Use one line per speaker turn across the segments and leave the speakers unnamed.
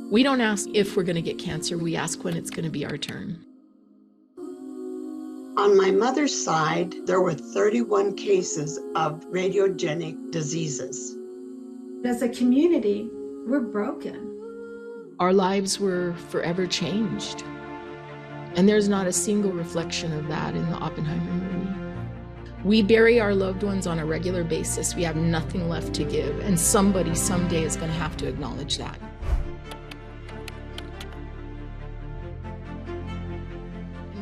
We don't ask if we're going to get cancer, we ask when it's going to be our turn.
On my mother's side, there were 31 cases of radiogenic diseases.
As a community, we're broken.
Our lives were forever changed. And there's not a single reflection of that in the Oppenheimer movie. We bury our loved ones on a regular basis. We have nothing left to give, and somebody someday is going to have to acknowledge that.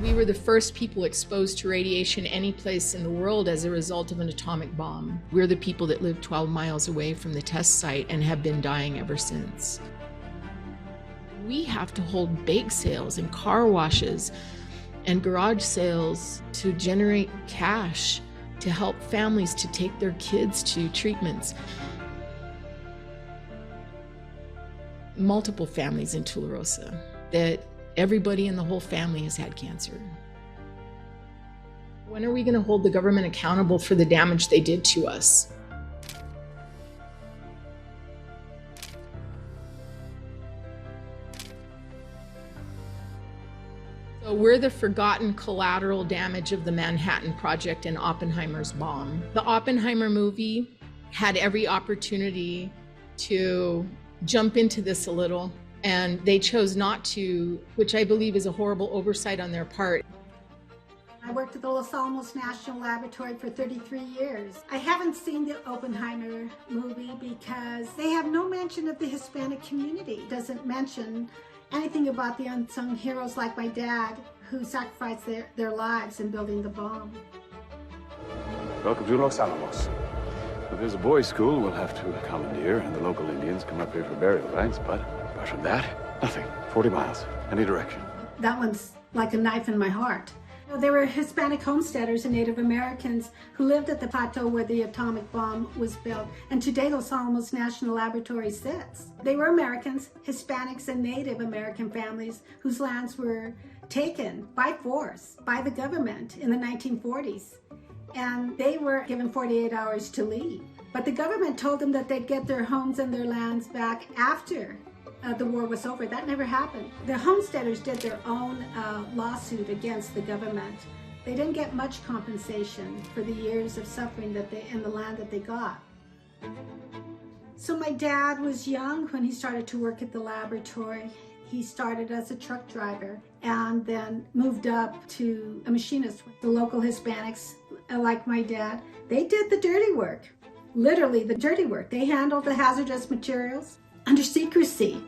We were the first people exposed to radiation any place in the world as a result of an atomic bomb. We're the people that lived 12 miles away from the test site and have been dying ever since. We have to hold bake sales and car washes and garage sales to generate cash to help families to take their kids to treatments. Multiple families in Tularosa that everybody in the whole family has had cancer. When are we going to hold the government accountable for the damage they did to us? So we're the forgotten collateral damage of the Manhattan Project and Oppenheimer's bomb. The Oppenheimer movie had every opportunity to jump into this a little, and they chose not to, which I believe is a horrible oversight on their part.
I worked at the Los Alamos National Laboratory for 33 years. I haven't seen the Oppenheimer movie because they have no mention of the Hispanic community. It doesn't mention anything about the unsung heroes like my dad, who sacrificed their lives in building the bomb.
Welcome to Los Alamos. If there's a boys' school, we'll have to commandeer, and the local Indians come up here for burial rites, but apart from that, nothing. 40 miles, any direction.
That one's like a knife in my heart. There were Hispanic homesteaders and Native Americans who lived at the plateau where the atomic bomb was built, and today Los Alamos National Laboratory sits. They were Americans, Hispanics, and Native American families whose lands were taken by force by the government in the 1940s, and they were given 48 hours to leave. But the government told them that they'd get their homes and their lands back after the war was over. That never happened. The homesteaders did their own lawsuit against the government. They didn't get much compensation for the years of suffering that they and the land that they got. So my dad was young when he started to work at the laboratory. He started as a truck driver and then moved up to a machinist. The local Hispanics, like my dad, they did the dirty work, literally the dirty work. They handled the hazardous materials under secrecy.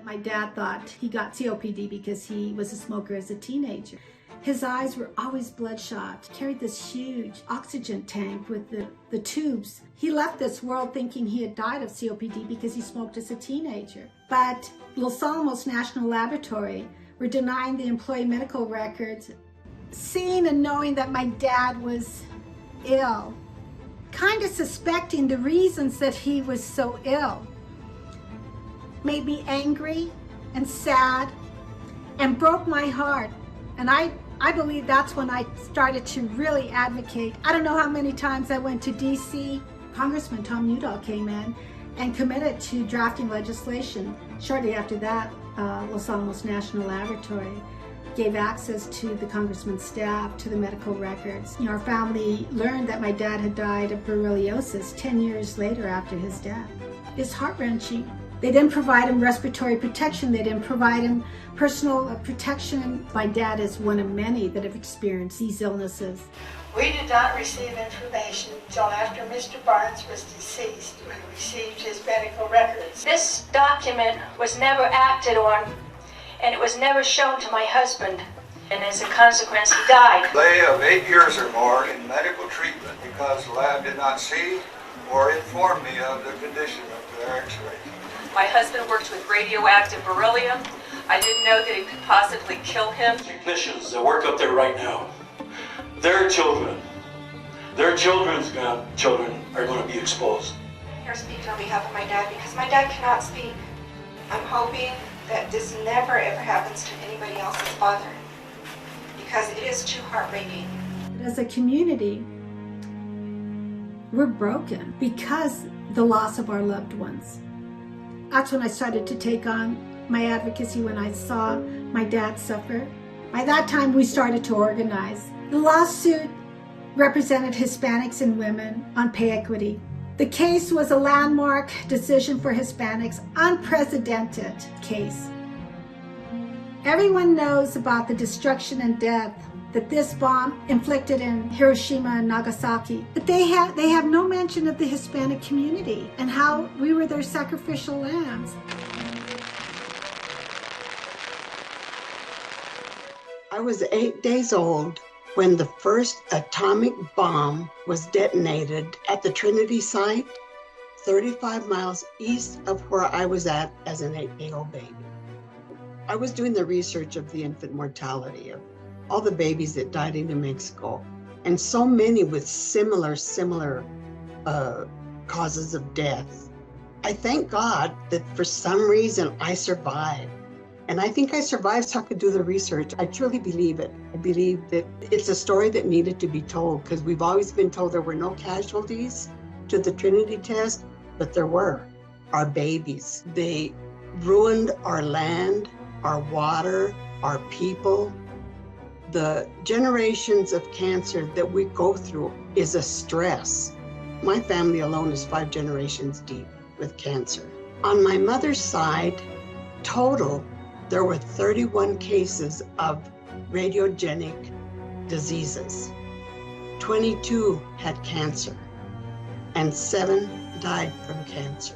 My dad thought he got COPD because he was a smoker as a teenager. His eyes were always bloodshot, carried this huge oxygen tank with the tubes. He left this world thinking he had died of COPD because he smoked as a teenager. But Los Alamos National Laboratory were denying the employee medical records. Seeing and knowing that my dad was ill, kind of suspecting the reasons that he was so ill, made me angry and sad and broke my heart. And I believe that's when I started to really advocate. I don't know how many times I went to DC. Congressman Tom Udall came in and committed to drafting legislation. Shortly after that, Los Alamos National Laboratory gave access to the congressman's staff to the medical records. Our family learned that my dad had died of borreliosis 10 years later after his death. It's heart-wrenching. They didn't provide him respiratory protection. They didn't provide him personal protection. My dad is one of many that have experienced these illnesses.
We did not receive information until after Mr. Barnes was deceased when we received his medical records.
This document was never acted on, and it was never shown to my husband, and as a consequence, he died.
Delay of 8 years or more in medical treatment because the lab did not see or inform me of the condition of their x-rays.
My husband worked with radioactive beryllium. I didn't know that it could possibly kill him.
Technicians that work up there right now, their children's children are going to be exposed.
I'm here speaking on behalf of my dad because my dad cannot speak. I'm hoping that this never ever happens to anybody else's father because it is too heartbreaking.
As a community, we're broken because the loss of our loved ones. That's when I started to take on my advocacy, when I saw my dad suffer. By that time, we started to organize. The lawsuit represented Hispanics and women on pay equity. The case was a landmark decision for Hispanics, unprecedented case. Everyone knows about the destruction and death that this bomb inflicted in Hiroshima and Nagasaki, but they have no mention of the Hispanic community and how we were their sacrificial lambs.
I was 8 days old when the first atomic bomb was detonated at the Trinity site, 35 miles east of where I was at as an 8-day-old baby. I was doing the research of the infant mortality of all the babies that died in New Mexico, and so many with similar causes of death. I thank God that for some reason I survived. And I think I survived so I could do the research. I truly believe it. I believe that it's a story that needed to be told, because we've always been told there were no casualties to the Trinity test, but there were. Our babies. They ruined our land, our water, our people. The generations of cancer that we go through is a stress. My family alone is 5 generations deep with cancer. On my mother's side, total, there were 31 cases of radiogenic diseases. 22 had cancer, and 7 died from cancer.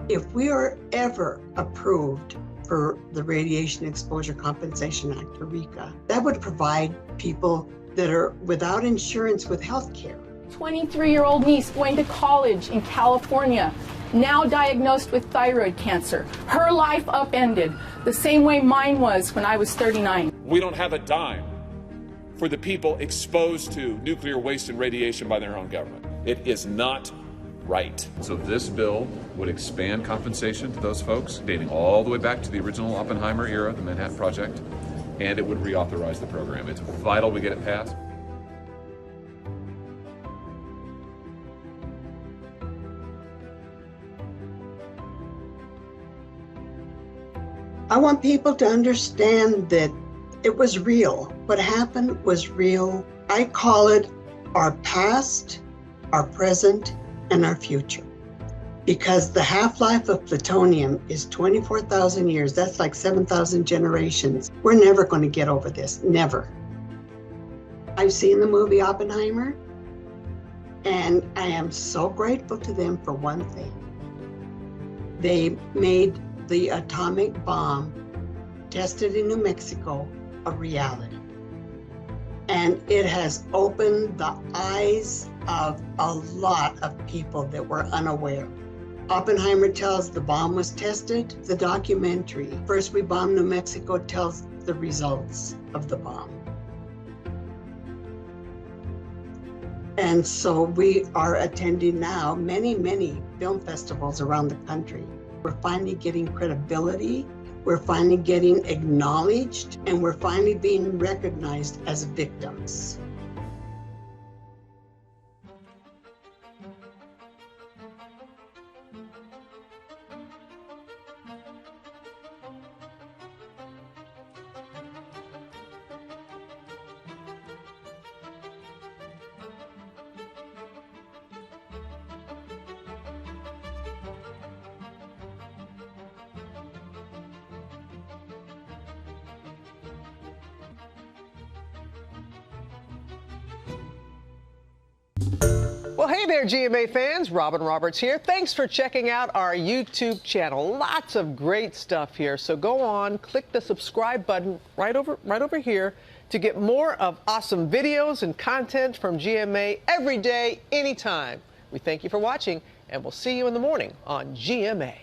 If we are ever approved for the Radiation Exposure Compensation Act, or RECA, that would provide people that are without insurance with health care.
23-year-old niece going to college in California, now diagnosed with thyroid cancer. Her life upended the same way mine was when I was 39.
We don't have a dime for the people exposed to nuclear waste and radiation by their own government. It is not right. So this bill would expand compensation to those folks, dating all the way back to the original Oppenheimer era, the Manhattan Project, and it would reauthorize the program. It's vital we get it passed.
I want people to understand that it was real. What happened was real. I call it our past, our present, and our future. Because the half-life of plutonium is 24,000 years. That's like 7,000 generations. We're never going to get over this, never. I've seen the movie Oppenheimer, and I am so grateful to them for one thing. They made the atomic bomb tested in New Mexico a reality. And it has opened the eyes of a lot of people that were unaware. Oppenheimer tells the bomb was tested. The documentary, First We Bombed New Mexico, tells the results of the bomb. And so we are attending now many film festivals around the country. We're finally getting credibility, we're finally getting acknowledged, and we're finally being recognized as victims.
Well, hey there, GMA fans. Robin Roberts here. Thanks for checking out our YouTube channel. Lots of great stuff here. So go on, click the subscribe button right over here to get more of awesome videos and content from GMA every day, anytime. We thank you for watching, and we'll see you in the morning on GMA.